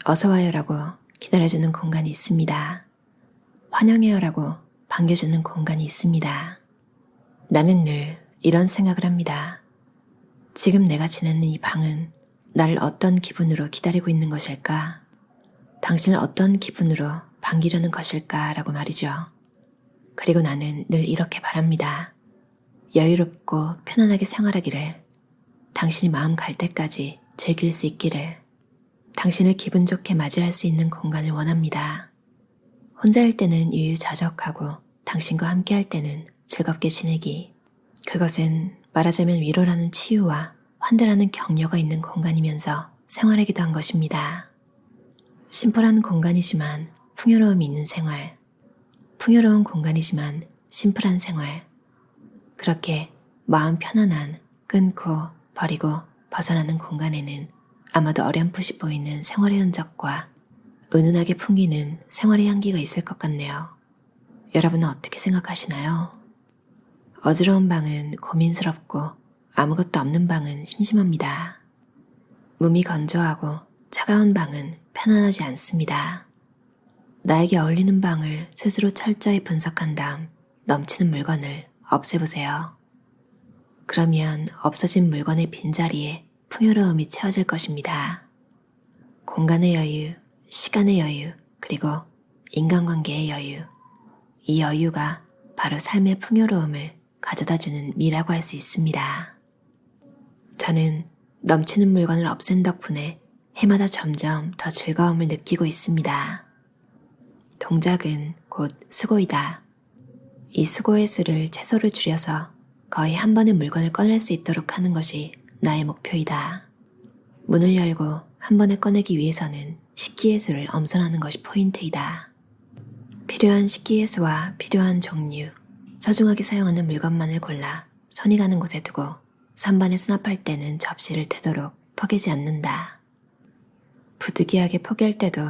어서와요라고 기다려주는 공간이 있습니다. 환영해요라고 반겨주는 공간이 있습니다. 나는 늘 이런 생각을 합니다. 지금 내가 지내는 이 방은 나를 어떤 기분으로 기다리고 있는 것일까? 당신을 어떤 기분으로 반기려는 것일까? 라고 말이죠. 그리고 나는 늘 이렇게 바랍니다. 여유롭고 편안하게 생활하기를, 당신이 마음 갈 때까지 즐길 수 있기를, 당신을 기분 좋게 맞이할 수 있는 공간을 원합니다. 혼자일 때는 유유자적하고 당신과 함께할 때는 즐겁게 지내기. 그것은 말하자면 위로라는 치유와 환대라는 격려가 있는 공간이면서 생활하기도 한 것입니다. 심플한 공간이지만 풍요로움이 있는 생활. 풍요로운 공간이지만 심플한 생활. 그렇게 마음 편안한, 끊고 버리고 벗어나는 공간에는 아마도 어렴풋이 보이는 생활의 흔적과 은은하게 풍기는 생활의 향기가 있을 것 같네요. 여러분은 어떻게 생각하시나요? 어지러운 방은 고민스럽고 아무것도 없는 방은 심심합니다. 몸이 건조하고 차가운 방은 편안하지 않습니다. 나에게 어울리는 방을 스스로 철저히 분석한 다음 넘치는 물건을 없애보세요. 그러면 없어진 물건의 빈자리에 풍요로움이 채워질 것입니다. 공간의 여유, 시간의 여유, 그리고 인간관계의 여유. 이 여유가 바로 삶의 풍요로움을 가져다주는 미라고 할 수 있습니다. 저는 넘치는 물건을 없앤 덕분에 해마다 점점 더 즐거움을 느끼고 있습니다. 동작은 곧 수고이다. 이 수고의 수를 최소로 줄여서 거의 한 번에 물건을 꺼낼 수 있도록 하는 것이 나의 목표이다. 문을 열고 한 번에 꺼내기 위해서는 식기예수를 엄선하는 것이 포인트이다. 필요한 식기예수와 필요한 종류, 소중하게 사용하는 물건만을 골라 손이 가는 곳에 두고 선반에 수납할 때는 접시를 되도록 포개지 않는다. 부득이하게 포갤 때도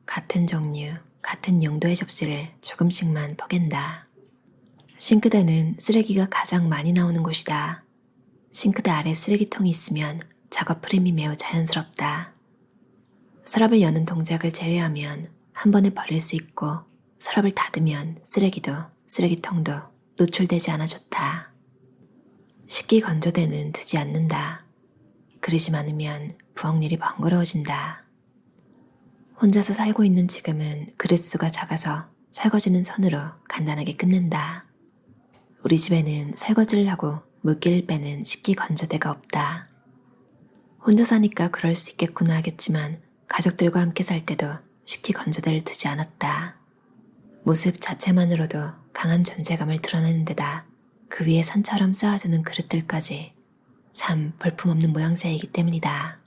같은 종류, 같은 용도의 접시를 조금씩만 포갠다. 싱크대는 쓰레기가 가장 많이 나오는 곳이다. 싱크대 아래 쓰레기통이 있으면 작업 프레임이 매우 자연스럽다. 서랍을 여는 동작을 제외하면 한 번에 버릴 수 있고 서랍을 닫으면 쓰레기도 쓰레기통도 노출되지 않아 좋다. 식기 건조대는 두지 않는다. 그러지 않으면 부엌일이 번거로워진다. 혼자서 살고 있는 지금은 그릇수가 작아서 설거지는 손으로 간단하게 끝낸다. 우리 집에는 설거지를 하고 물기를 빼는 식기 건조대가 없다. 혼자 사니까 그럴 수 있겠구나 하겠지만 가족들과 함께 살 때도 식기 건조대를 두지 않았다. 모습 자체만으로도 강한 존재감을 드러내는 데다 그 위에 산처럼 쌓아두는 그릇들까지 참 볼품없는 모양새이기 때문이다.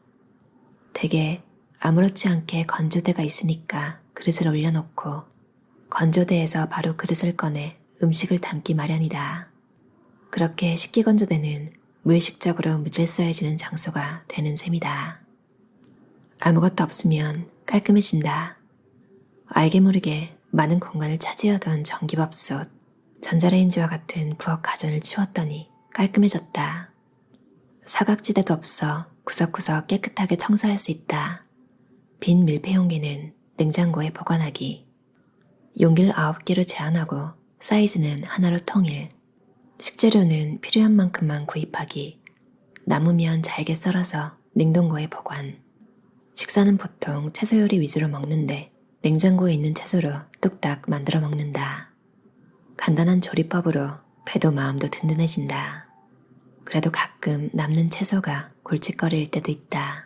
대개 아무렇지 않게 건조대가 있으니까 그릇을 올려놓고 건조대에서 바로 그릇을 꺼내 음식을 담기 마련이다. 그렇게 식기건조대는 무의식적으로 무질서해지는 장소가 되는 셈이다. 아무것도 없으면 깔끔해진다. 알게 모르게 많은 공간을 차지하던 전기밥솥, 전자레인지와 같은 부엌 가전을 치웠더니 깔끔해졌다. 사각지대도 없어 구석구석 깨끗하게 청소할 수 있다. 빈 밀폐용기는 냉장고에 보관하기. 용기를 9개로 제한하고 사이즈는 하나로 통일. 식재료는 필요한 만큼만 구입하기. 남으면 잘게 썰어서 냉동고에 보관. 식사는 보통 채소 요리 위주로 먹는데 냉장고에 있는 채소로 뚝딱 만들어 먹는다. 간단한 조리법으로 배도 마음도 든든해진다. 그래도 가끔 남는 채소가 골칫거리일 때도 있다.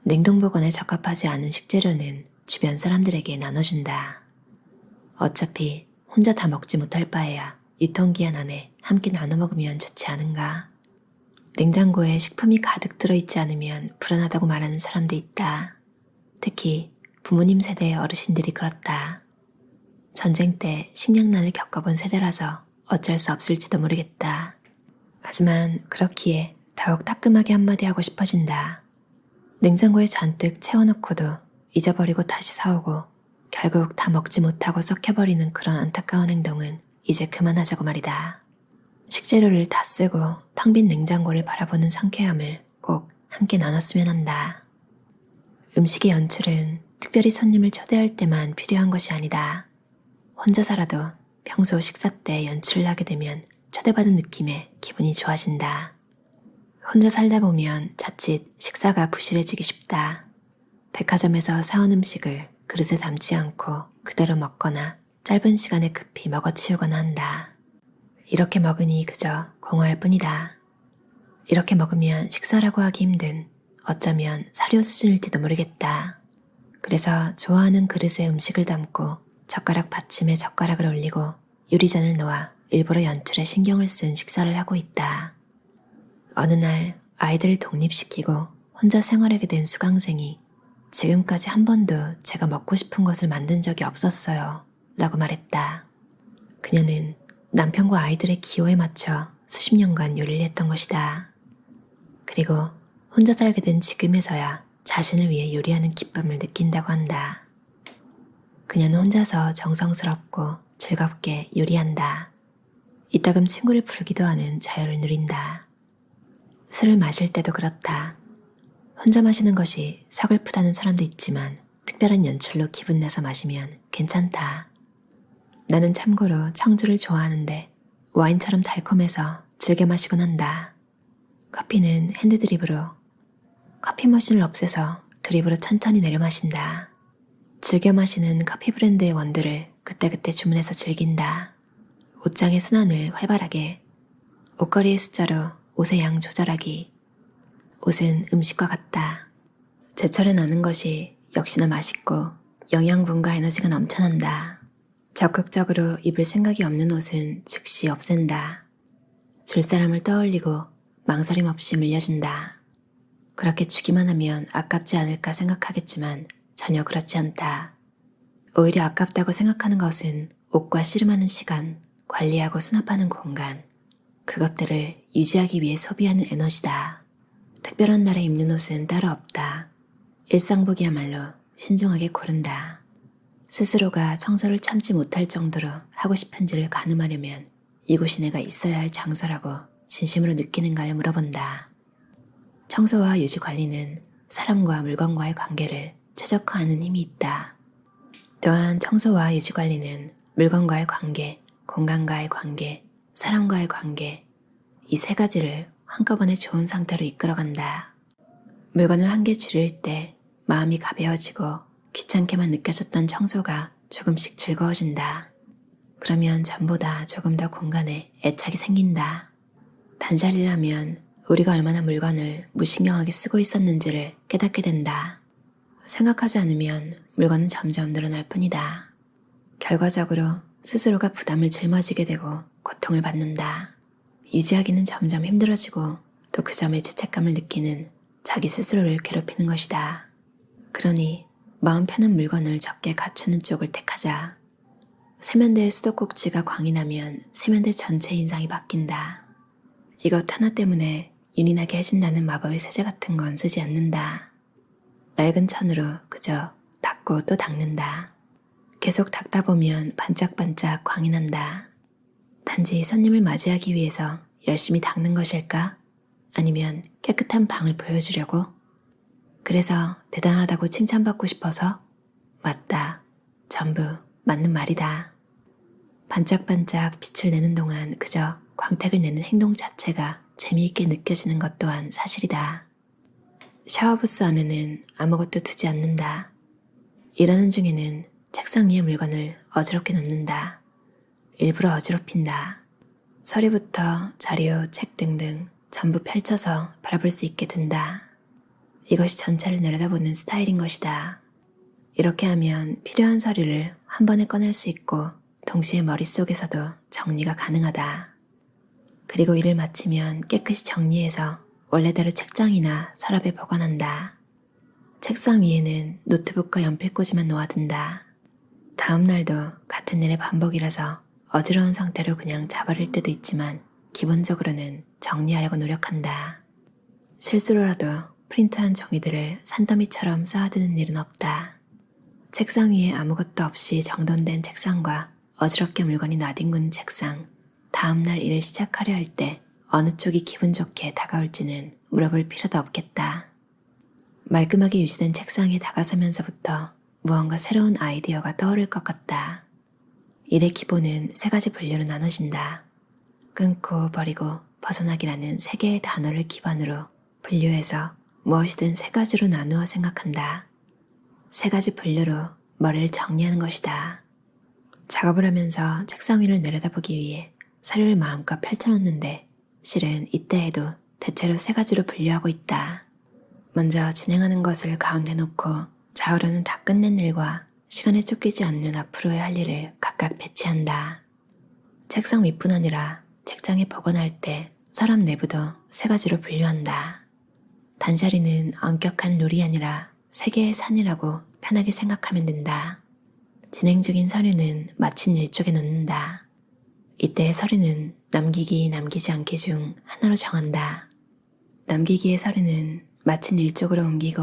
냉동보관에 적합하지 않은 식재료는 주변 사람들에게 나눠준다. 어차피 혼자 다 먹지 못할 바에야 유통기한 안에 함께 나눠 먹으면 좋지 않은가. 냉장고에 식품이 가득 들어있지 않으면 불안하다고 말하는 사람도 있다. 특히 부모님 세대의 어르신들이 그렇다. 전쟁 때 식량난을 겪어본 세대라서 어쩔 수 없을지도 모르겠다. 하지만 그렇기에 더욱 따끔하게 한마디 하고 싶어진다. 냉장고에 잔뜩 채워놓고도 잊어버리고 다시 사오고 결국 다 먹지 못하고 썩혀버리는 그런 안타까운 행동은 이제 그만하자고 말이다. 식재료를 다 쓰고 텅 빈 냉장고를 바라보는 상쾌함을 꼭 함께 나눴으면 한다. 음식의 연출은 특별히 손님을 초대할 때만 필요한 것이 아니다. 혼자 살아도 평소 식사 때 연출을 하게 되면 초대받은 느낌에 기분이 좋아진다. 혼자 살다 보면 자칫 식사가 부실해지기 쉽다. 백화점에서 사온 음식을 그릇에 담지 않고 그대로 먹거나 짧은 시간에 급히 먹어치우거나 한다. 이렇게 먹으니 그저 공허할 뿐이다. 이렇게 먹으면 식사라고 하기 힘든 어쩌면 사료 수준일지도 모르겠다. 그래서 좋아하는 그릇에 음식을 담고 젓가락 받침에 젓가락을 올리고 유리잔을 놓아 일부러 연출에 신경을 쓴 식사를 하고 있다. 어느 날 아이들을 독립시키고 혼자 생활하게 된 수강생이 지금까지 한 번도 제가 먹고 싶은 것을 만든 적이 없었어요 라고 말했다. 그녀는 남편과 아이들의 기호에 맞춰 수십 년간 요리를 했던 것이다. 그리고 혼자 살게 된 지금에서야 자신을 위해 요리하는 기쁨을 느낀다고 한다. 그녀는 혼자서 정성스럽고 즐겁게 요리한다. 이따금 친구를 부르기도 하는 자유를 누린다. 술을 마실 때도 그렇다. 혼자 마시는 것이 서글프다는 사람도 있지만 특별한 연출로 기분 내서 마시면 괜찮다. 나는 참고로 청주를 좋아하는데 와인처럼 달콤해서 즐겨 마시곤 한다. 커피는 핸드드립으로, 커피 머신을 없애서 드립으로 천천히 내려 마신다. 즐겨 마시는 커피 브랜드의 원두를 그때그때 주문해서 즐긴다. 옷장의 순환을 활발하게, 옷걸이의 숫자로 옷의 양 조절하기. 옷은 음식과 같다. 제철에 나는 것이 역시나 맛있고 영양분과 에너지가 넘쳐난다. 적극적으로 입을 생각이 없는 옷은 즉시 없앤다. 줄 사람을 떠올리고 망설임 없이 물려준다. 그렇게 주기만 하면 아깝지 않을까 생각하겠지만 전혀 그렇지 않다. 오히려 아깝다고 생각하는 것은 옷과 씨름하는 시간, 관리하고 수납하는 공간, 그것들을 유지하기 위해 소비하는 에너지다. 특별한 날에 입는 옷은 따로 없다. 일상복이야말로 신중하게 고른다. 스스로가 청소를 참지 못할 정도로 하고 싶은지를 가늠하려면 이곳이 내가 있어야 할 장소라고 진심으로 느끼는가를 물어본다. 청소와 유지 관리는 사람과 물건과의 관계를 최적화하는 힘이 있다. 또한 청소와 유지 관리는 물건과의 관계, 공간과의 관계, 사람과의 관계, 이 세 가지를 한꺼번에 좋은 상태로 이끌어간다. 물건을 한 개 줄일 때 마음이 가벼워지고 귀찮게만 느껴졌던 청소가 조금씩 즐거워진다. 그러면 전보다 조금 더 공간에 애착이 생긴다. 단자리를 하면 우리가 얼마나 물건을 무신경하게 쓰고 있었는지를 깨닫게 된다. 생각하지 않으면 물건은 점점 늘어날 뿐이다. 결과적으로 스스로가 부담을 짊어지게 되고 고통을 받는다. 유지하기는 점점 힘들어지고 또 그 점에 죄책감을 느끼는 자기 스스로를 괴롭히는 것이다. 그러니 마음 편한 물건을 적게 갖추는 쪽을 택하자. 세면대의 수도꼭지가 광이 나면 세면대 전체 인상이 바뀐다. 이것 하나 때문에 윤이 나게 해준다는 마법의 세제 같은 건 쓰지 않는다. 낡은 천으로 그저 닦고 또 닦는다. 계속 닦다 보면 반짝반짝 광이 난다. 단지 손님을 맞이하기 위해서 열심히 닦는 것일까? 아니면 깨끗한 방을 보여주려고? 그래서 대단하다고 칭찬받고 싶어서? 맞다. 전부 맞는 말이다. 반짝반짝 빛을 내는 동안 그저 광택을 내는 행동 자체가 재미있게 느껴지는 것 또한 사실이다. 샤워부스 안에는 아무것도 두지 않는다. 일하는 중에는 책상 위에 물건을 어지럽게 놓는다. 일부러 어지럽힌다. 서류부터 자료, 책 등등 전부 펼쳐서 바라볼 수 있게 둔다. 이것이 전체를 내려다보는 스타일인 것이다. 이렇게 하면 필요한 서류를 한 번에 꺼낼 수 있고 동시에 머릿속에서도 정리가 가능하다. 그리고 일을 마치면 깨끗이 정리해서 원래대로 책장이나 서랍에 보관한다. 책상 위에는 노트북과 연필꽂이만 놓아둔다. 다음 날도 같은 일의 반복이라서 어지러운 상태로 그냥 잡아릴 때도 있지만 기본적으로는 정리하려고 노력한다. 실수로라도 프린트한 종이들을 산더미처럼 쌓아두는 일은 없다. 책상 위에 아무것도 없이 정돈된 책상과 어지럽게 물건이 나뒹군 책상, 다음날 일을 시작하려 할 때 어느 쪽이 기분 좋게 다가올지는 물어볼 필요도 없겠다. 말끔하게 유지된 책상에 다가서면서부터 무언가 새로운 아이디어가 떠오를 것 같다. 일의 기본은 3가지 분류로 나눠진다. 끊고 버리고 벗어나기라는 3개의 단어를 기반으로 분류해서 무엇이든 3가지로 나누어 생각한다. 3가지 분류로 머리를 정리하는 것이다. 작업을 하면서 책상 위를 내려다보기 위해 서류를 마음껏 펼쳐놓는데 실은 이때에도 대체로 3가지로 분류하고 있다. 먼저 진행하는 것을 가운데 놓고 좌우로는 다 끝낸 일과 시간에 쫓기지 않는 앞으로의 할 일을 각각 배치한다. 책상 윗뿐 아니라 책장에 보관할 때 서랍 내부도 3가지로 분류한다. 단샤리는 엄격한 룰이 아니라 3개의 산이라고 편하게 생각하면 된다. 진행 중인 서류는 마친 일 쪽에 놓는다. 이때의 서류는 남기기 남기지 않기 중 하나로 정한다. 남기기의 서류는 마친 일 쪽으로 옮기고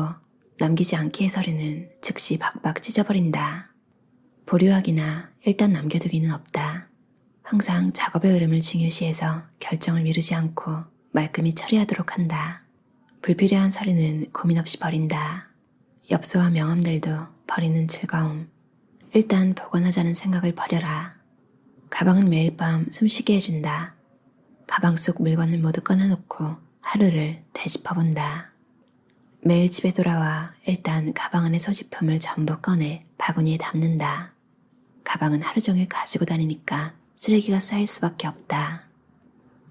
남기지 않기의 서류는 즉시 박박 찢어버린다. 보류하기나 일단 남겨두기는 없다. 항상 작업의 흐름을 중요시해서 결정을 미루지 않고 말끔히 처리하도록 한다. 불필요한 서류는 고민 없이 버린다. 엽서와 명함들도 버리는 즐거움. 일단 보관하자는 생각을 버려라. 가방은 매일 밤 숨쉬게 해준다. 가방 속 물건을 모두 꺼내놓고 하루를 되짚어본다. 매일 집에 돌아와 일단 가방 안의 소지품을 전부 꺼내 바구니에 담는다. 가방은 하루 종일 가지고 다니니까 쓰레기가 쌓일 수밖에 없다.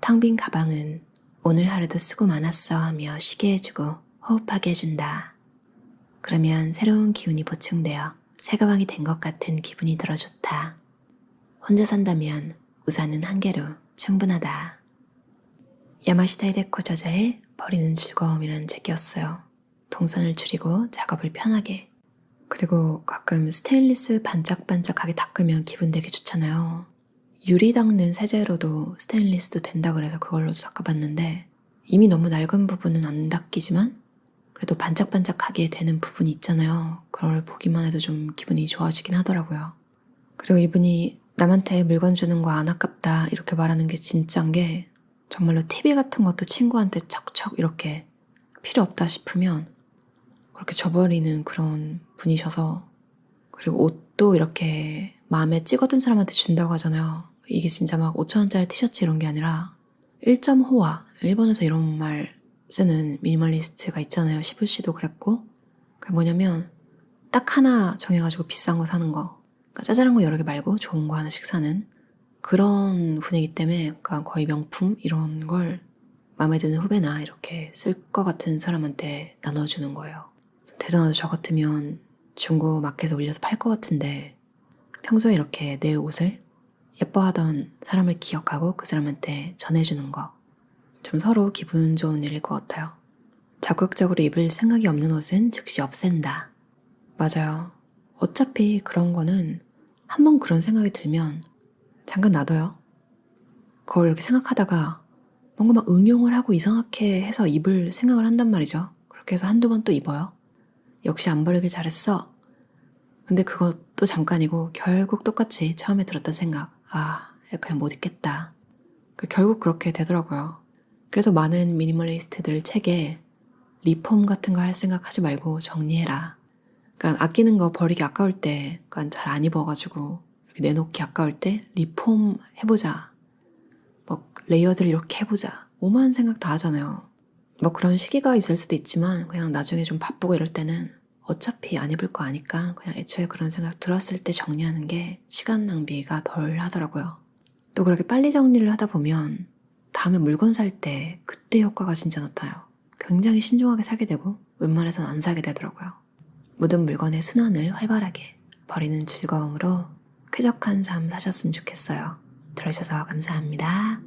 텅 빈 가방은 오늘 하루도 수고 많았어 하며 쉬게 해주고 호흡하게 해준다. 그러면 새로운 기운이 보충되어 새 가방이 된 것 같은 기분이 들어 좋다. 혼자 산다면 우산은 1개로 충분하다. 야마시타 히데코 저자의 버리는 즐거움이라는 책이었어요. 동선을 줄이고 작업을 편하게. 그리고 가끔 스테인리스 반짝반짝하게 닦으면 기분 되게 좋잖아요. 유리 닦는 세제로도 스테인리스도 된다 그래서 그걸로도 닦아봤는데 이미 너무 낡은 부분은 안 닦이지만 그래도 반짝반짝하게 되는 부분이 있잖아요. 그걸 보기만 해도 좀 기분이 좋아지긴 하더라고요. 그리고 이분이 남한테 물건 주는 거 안 아깝다 이렇게 말하는 게 진짜인 게 정말로 TV 같은 것도 친구한테 척척 이렇게 필요 없다 싶으면 그렇게 줘버리는 그런 분이셔서. 그리고 옷도 이렇게 마음에 찍어둔 사람한테 준다고 하잖아요. 이게 진짜 막 5,000원짜리 티셔츠 이런 게 아니라 1.호화, 일본에서 이런 말 쓰는 미니멀리스트가 있잖아요. 시부시도 그랬고. 그게 뭐냐면 딱 하나 정해가지고 비싼 거 사는 거. 그러니까 짜잘한 거 여러 개 말고 좋은 거 하나씩 사는 그런 분이기 때문에 그러니까 거의 명품 이런 걸 마음에 드는 후배나 이렇게 쓸 것 같은 사람한테 나눠주는 거예요. 대단하죠. 저 같으면 중고 마켓에 올려서 팔 것 같은데 평소에 이렇게 내 옷을 예뻐하던 사람을 기억하고 그 사람한테 전해주는 거. 좀 서로 기분 좋은 일일 것 같아요. 적극적으로 입을 생각이 없는 옷은 즉시 없앤다. 맞아요. 어차피 그런 거는 한번 그런 생각이 들면 잠깐 놔둬요. 그걸 이렇게 생각하다가 뭔가 막 응용을 하고 이상하게 해서 입을 생각을 한단 말이죠. 그렇게 해서 한두 번 또 입어요. 역시 안 버리길 잘했어. 근데 그것도 잠깐이고 결국 똑같이 처음에 들었던 생각. 그냥 못 입겠다. 결국 그렇게 되더라고요. 그래서 많은 미니멀리스트들 책에 리폼 같은 거 할 생각 하지 말고 정리해라. 그러니까 아끼는 거 버리기 아까울 때, 그러니까 잘 안 입어가지고 이렇게 내놓기 아까울 때 리폼 해보자. 뭐 레이어드를 이렇게 해보자. 오만 생각 다 하잖아요. 뭐 그런 시기가 있을 수도 있지만 그냥 나중에 좀 바쁘고 이럴 때는 어차피 안 입을 거 아니까 그냥 애초에 그런 생각 들었을 때 정리하는 게 시간 낭비가 덜 하더라고요. 또 그렇게 빨리 정리를 하다 보면 다음에 물건 살 때 그때 효과가 진짜 나타나요. 굉장히 신중하게 사게 되고 웬만해서는 안 사게 되더라고요. 모든 물건의 순환을 활발하게 버리는 즐거움으로 쾌적한 삶 사셨으면 좋겠어요. 들어주셔서 감사합니다.